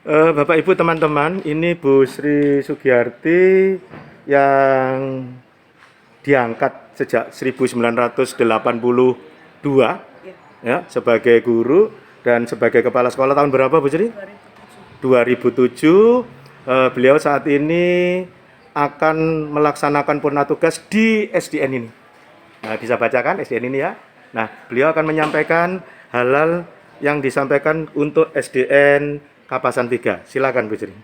Bapak Ibu teman-teman, ini Bu Sri Sugiyarti yang diangkat sejak 1982 ya sebagai guru dan sebagai kepala sekolah tahun berapa Bu Sri? 2007. Beliau saat ini akan melaksanakan purna tugas di SDN ini. Nah, bisa bacakan SDN ini ya. Nah, beliau akan menyampaikan hal-hal yang disampaikan untuk SDN Kapasan 3. Silakan Bu Sri.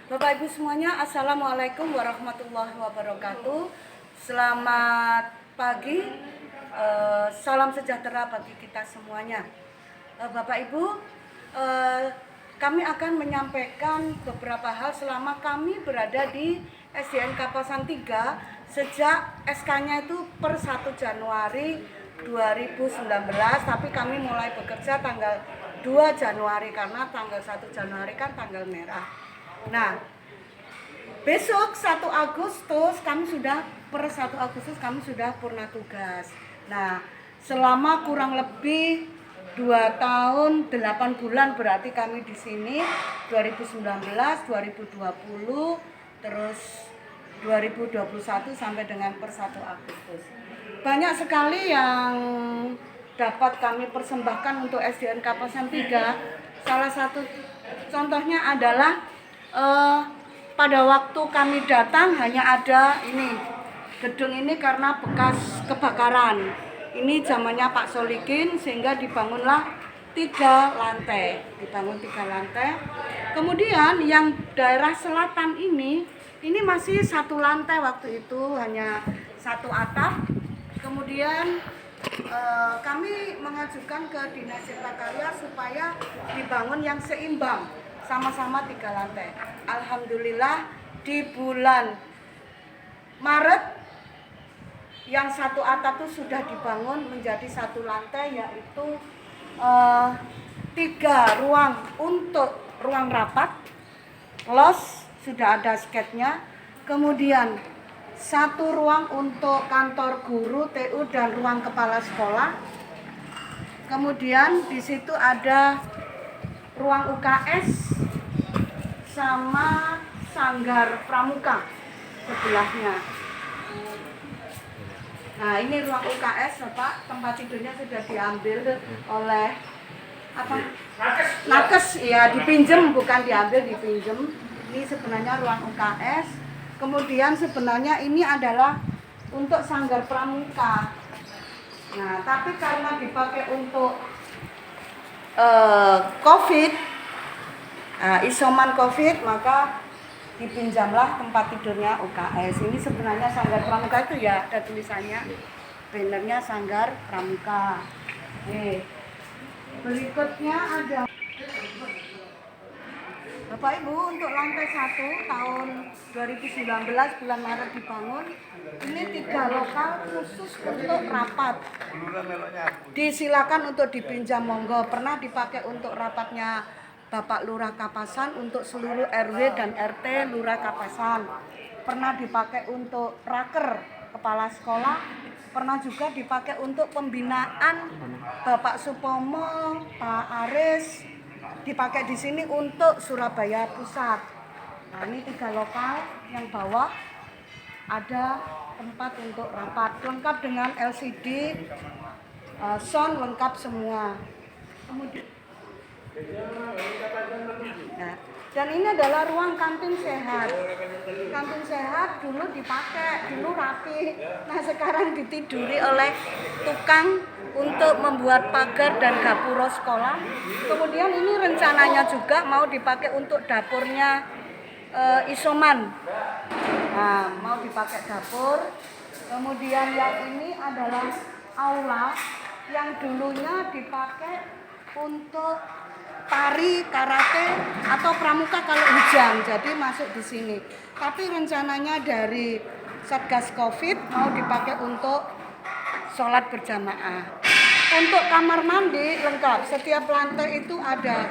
Bapak Ibu semuanya, Assalamualaikum warahmatullahi wabarakatuh. Selamat pagi, salam sejahtera bagi kita semuanya. Bapak Ibu, kami akan menyampaikan beberapa hal selama kami berada di SDN Kapasan 3 sejak SK-nya itu per 1 Januari 2019, tapi kami mulai bekerja tanggal 2 Januari karena tanggal 1 Januari kan tanggal merah. Nah, besok 1 Agustus kami sudah purna tugas. Nah, selama kurang lebih 2 tahun 8 bulan berarti kami di sini 2019, 2020, terus 2021 sampai dengan per 1 Agustus. Banyak sekali yang dapat kami persembahkan untuk SDN Kapasan 3. Salah satu contohnya adalah pada waktu kami datang hanya ada ini gedung ini karena bekas kebakaran. Ini zamannya Pak Solikin sehingga dibangunlah 3 lantai. Kemudian yang daerah selatan ini masih 1 lantai waktu itu, hanya 1 atap. Kemudian kami mengajukan ke Dinas Cipta Karya supaya dibangun yang seimbang, sama-sama 3 lantai. Alhamdulillah di bulan Maret yang 1 atap itu sudah dibangun menjadi 1 lantai, yaitu 3 ruang untuk ruang rapat, los sudah ada sketnya, kemudian 1 ruang untuk kantor guru, TU dan ruang kepala sekolah. Kemudian di situ ada ruang UKS sama sanggar pramuka sebelahnya. Nah, ini ruang UKS, Bapak, tempat tidurnya sudah diambil oleh nakes, ya, dipinjem, bukan diambil, dipinjem. Ini sebenarnya ruang UKS. Kemudian sebenarnya ini adalah untuk sanggar pramuka. Nah, tapi karena dipakai untuk COVID, isoman COVID, maka dipinjamlah tempat tidurnya UKS. Ini sebenarnya sanggar pramuka itu ya, ada tulisannya, bannernya sanggar pramuka. Nih, berikutnya ada Bapak Ibu, untuk lantai 1 tahun 2019 bulan Maret dibangun. Ini 3 lokal khusus untuk rapat. Disilakan untuk dipinjam, monggo. Pernah dipakai untuk rapatnya Bapak Lurah Kapasan untuk seluruh RW dan RT Lurah Kapasan. Pernah dipakai untuk raker kepala sekolah. Pernah juga dipakai untuk pembinaan Bapak Supomo, Pak Aris. Dipakai di sini untuk Surabaya Pusat. Nah, ini 3 lokal, yang bawah ada tempat untuk rapat, lengkap dengan LCD, sound lengkap semua. Kemudian, nah, dan ini adalah ruang kantin sehat. Kantin sehat dulu dipakai, dulu rapi. Nah, sekarang ditiduri oleh tukang untuk membuat pagar dan gapura sekolah. Kemudian ini rencananya juga mau dipakai untuk dapurnya isoman. Nah, mau dipakai dapur. Kemudian yang ini adalah aula yang dulunya dipakai untuk tari, karate atau pramuka kalau hujan, jadi masuk di sini. Tapi rencananya dari Satgas Covid mau dipakai untuk sholat berjamaah. Untuk kamar mandi lengkap, setiap lantai itu ada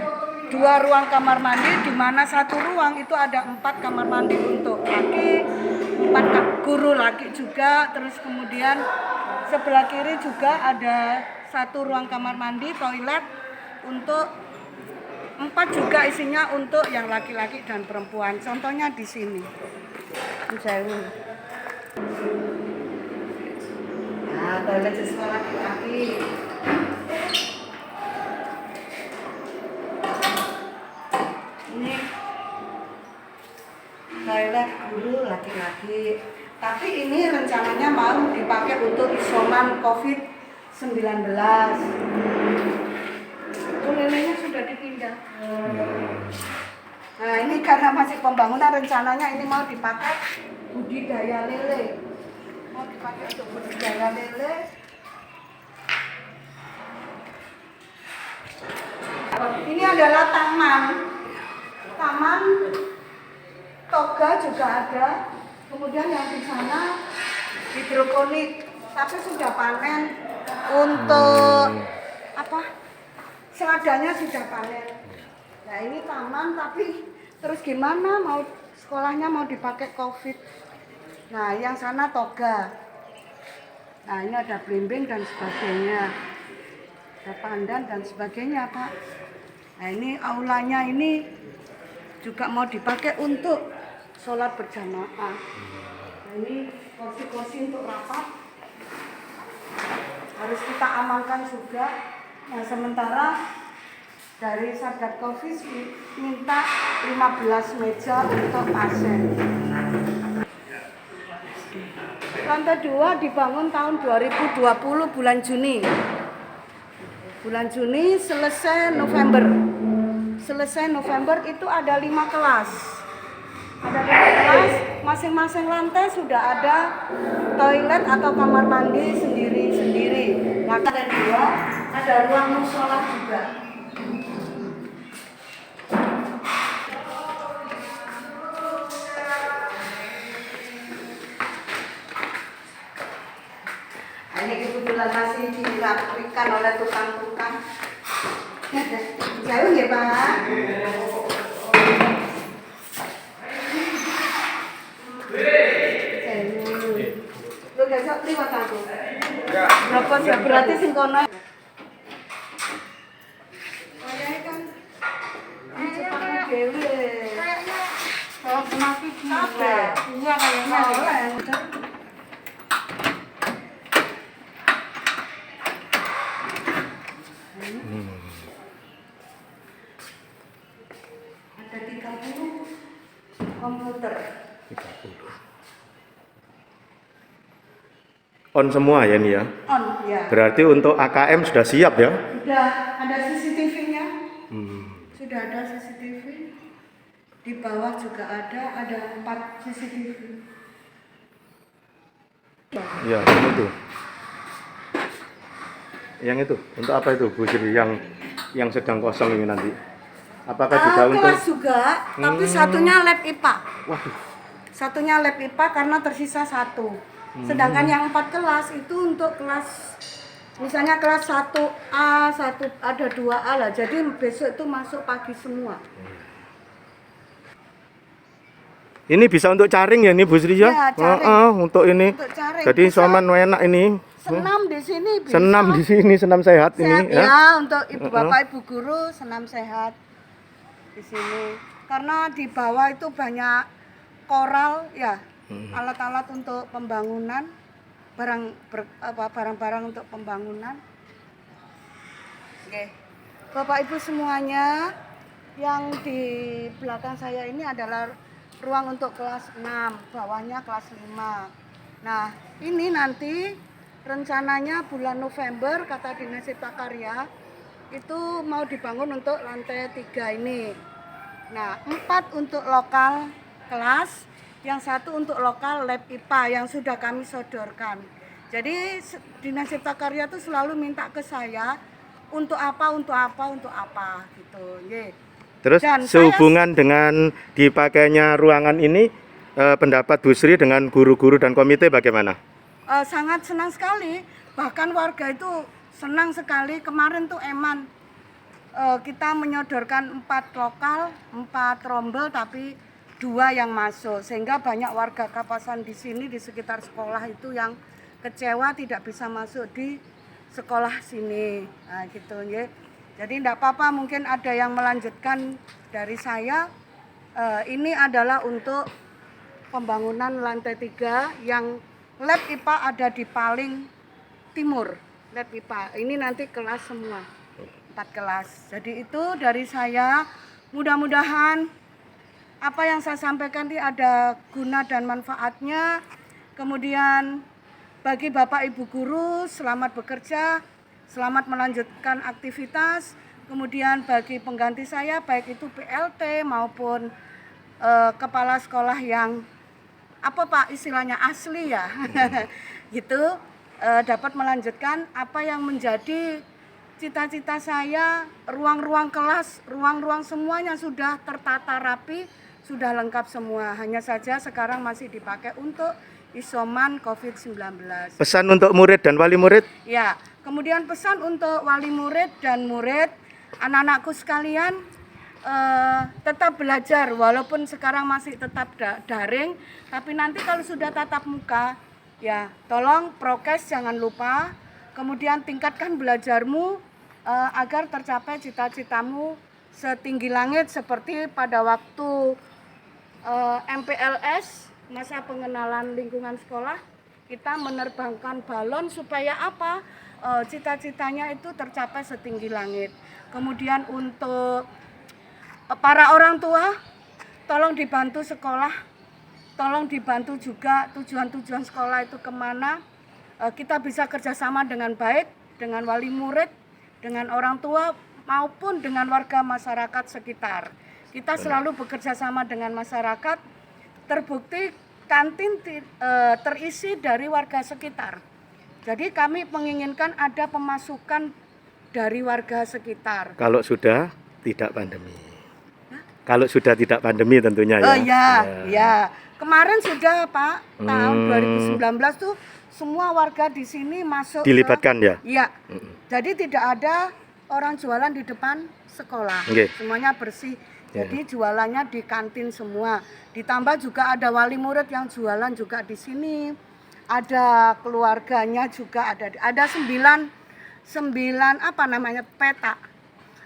2 ruang kamar mandi, di mana 1 ruang itu ada 4 kamar mandi untuk laki, 4 guru laki juga. Terus kemudian sebelah kiri juga ada 1 ruang kamar mandi, toilet untuk 4 juga isinya untuk yang laki-laki dan perempuan. Contohnya di sini. Jauh. Nah, toilet siswa laki-laki. Ini toilet guru laki-laki. Tapi ini rencananya mau dipakai untuk isoman COVID-19. Lelenya sudah dipindah. Nah, ini karena masih pembangunan, rencananya ini mau dipakai budidaya lele. Mau dipakai untuk budidaya lele. Ini adalah taman. Taman toga juga ada. Kemudian yang di sana hidroponik, tapi sudah panen untuk apa? Seadanya sudah panen. Nah, ini taman, tapi terus gimana mau sekolahnya mau dipakai COVID. Nah, yang sana toga. Nah, ini ada blimbing dan sebagainya. Ada pandan dan sebagainya, Pak. Nah, ini aulanya ini juga mau dipakai untuk sholat berjamaah. Nah, ini kursi-kursi untuk rapat harus kita amankan juga. Nah, sementara dari Satgas Covid minta 15 meja untuk pasien. Lantai 2 dibangun tahun 2020 bulan Juni. Bulan Juni selesai November. Selesai November itu ada 5 kelas. Ada 5 kelas, masing-masing lantai sudah ada toilet atau kamar mandi sendiri-sendiri. Lantai 2 ada ruang mushola juga. Ini kebetulan masih dirapikan oleh tukang-tukang. Jauh ya, Pak? Lu besok liwat aku. Berapa sih berarti sing kono? Kayaknya kan cepat dewe. Kalau semakin capek. Iya kayaknya. Ada 30 komputer. 30. On semua ya ini ya? On, ya. Berarti untuk AKM sudah siap ya? Sudah ada CCTV-nya. Sudah ada CCTV. Di bawah juga ada 4 CCTV. Ya, yang itu. Yang itu, untuk apa itu Bu Sri yang sedang kosong ini nanti? Apakah juga untuk kelas juga, tapi satunya lab IPA. Waduh. Satunya lab IPA karena tersisa 1. Sedangkan yang 4 kelas itu untuk kelas, misalnya kelas 1A, ada 2A lah. Jadi besok itu masuk pagi semua. Ini bisa untuk caring ya ini Bu Sri ya? Ya, caring. Untuk ini. Untuk caring. Jadi Bisa soman enak ini. senam di sini bisa. Senam di sini, senam sehat Sehat ini ya. ya, untuk ibu bapak ibu guru senam sehat di sini. Karena di bawah itu banyak koral ya, alat-alat untuk pembangunan, barang-barang untuk pembangunan. Oke. Bapak ibu semuanya, yang di belakang saya ini adalah ruang untuk kelas 6, bawahnya kelas 5. Nah, ini nanti rencananya bulan November kata Dinas Cipta Karya itu mau dibangun untuk lantai 3 ini. Nah, 4 untuk lokal kelas, yang 1 untuk lokal lab IPA yang sudah kami sodorkan. Jadi Dinas Cipta Karya itu selalu minta ke saya untuk apa gitu. Ye. Terus Dan sehubungan dengan dipakainya ruangan ini, pendapat Bu Sri dengan guru-guru dan komite bagaimana? Sangat senang sekali, bahkan warga itu senang sekali. Kemarin tuh Eman kita menyodorkan 4 lokal, 4 rombel, tapi 2 yang masuk, sehingga banyak warga Kapasan di sini di sekitar sekolah itu yang kecewa tidak bisa masuk di sekolah sini. Nah, gitu ya. Jadi tidak apa-apa, mungkin ada yang melanjutkan dari saya. Ini adalah untuk pembangunan lantai 3 yang lab IPA ada di paling timur. Lab IPA ini nanti kelas semua, 4 kelas. Jadi itu dari saya, mudah-mudahan apa yang saya sampaikan ini ada guna dan manfaatnya. Kemudian bagi Bapak Ibu guru, selamat bekerja, selamat melanjutkan aktivitas. Kemudian bagi pengganti saya, baik itu PLT maupun kepala sekolah yang apa Pak istilahnya asli ya, gitu, dapat melanjutkan apa yang menjadi cita-cita saya. Ruang-ruang kelas, ruang-ruang semuanya sudah tertata rapi, sudah lengkap semua. Hanya saja sekarang masih dipakai untuk isoman COVID-19. Pesan untuk murid dan wali murid? Ya, kemudian pesan untuk wali murid dan murid, anak-anakku sekalian, tetap belajar walaupun sekarang masih tetap daring, tapi nanti kalau sudah tatap muka, ya tolong prokes jangan lupa. Kemudian tingkatkan belajarmu agar tercapai cita-citamu setinggi langit seperti pada waktu MPLS, masa pengenalan lingkungan sekolah, kita menerbangkan balon supaya apa? Cita-citanya itu tercapai setinggi langit. Kemudian untuk para orang tua, tolong dibantu sekolah, tolong dibantu juga tujuan-tujuan sekolah itu kemana. Kita bisa kerjasama dengan baik, dengan wali murid, dengan orang tua, maupun dengan warga masyarakat sekitar. Kita selalu bekerja sama dengan masyarakat, terbukti kantin terisi dari warga sekitar. Jadi kami menginginkan ada pemasukan dari warga sekitar. Kalau sudah tidak pandemi. Kalau sudah tidak pandemi tentunya ya. Oh ya. Kemarin sudah Pak, tahun 2019 tuh semua warga di sini masuk dilibatkan ya? Iya. Jadi tidak ada orang jualan di depan sekolah. Okay. Semuanya bersih. Jadi jualannya di kantin semua. Ditambah juga ada wali murid yang jualan juga di sini. Ada keluarganya juga ada 9 apa namanya petak.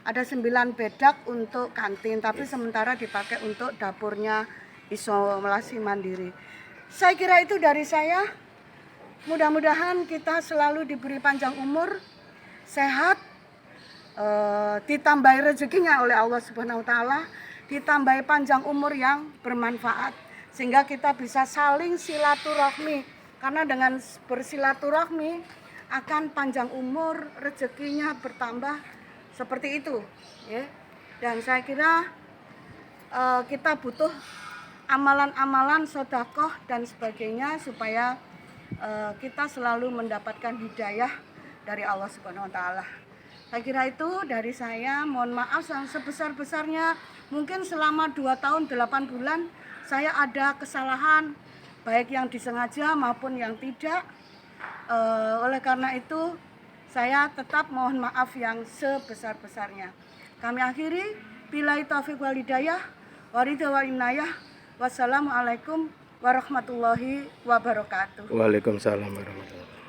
Ada 9 bedak untuk kantin, tapi sementara dipakai untuk dapurnya isolasi mandiri. Saya kira itu dari saya. Mudah-mudahan kita selalu diberi panjang umur, sehat, ditambahi rezekinya oleh Allah Subhanahu wa taala, ditambahi panjang umur yang bermanfaat sehingga kita bisa saling silaturahmi. Karena dengan bersilaturahmi akan panjang umur, rezekinya bertambah. Seperti itu, ya. Dan saya kira kita butuh amalan-amalan sedekah dan sebagainya supaya kita selalu mendapatkan hidayah dari Allah Subhanahu wa taala. Saya kira itu dari saya. Mohon maaf yang sebesar-besarnya. Mungkin selama 2 tahun 8 bulan saya ada kesalahan baik yang disengaja maupun yang tidak. Oleh karena itu saya tetap mohon maaf yang sebesar-besarnya. Kami akhiri, billahi taufiq wal hidayah, waridha wal inayah. Wassalamualaikum warahmatullahi wabarakatuh. Waalaikumsalam warahmatullahi wabarakatuh.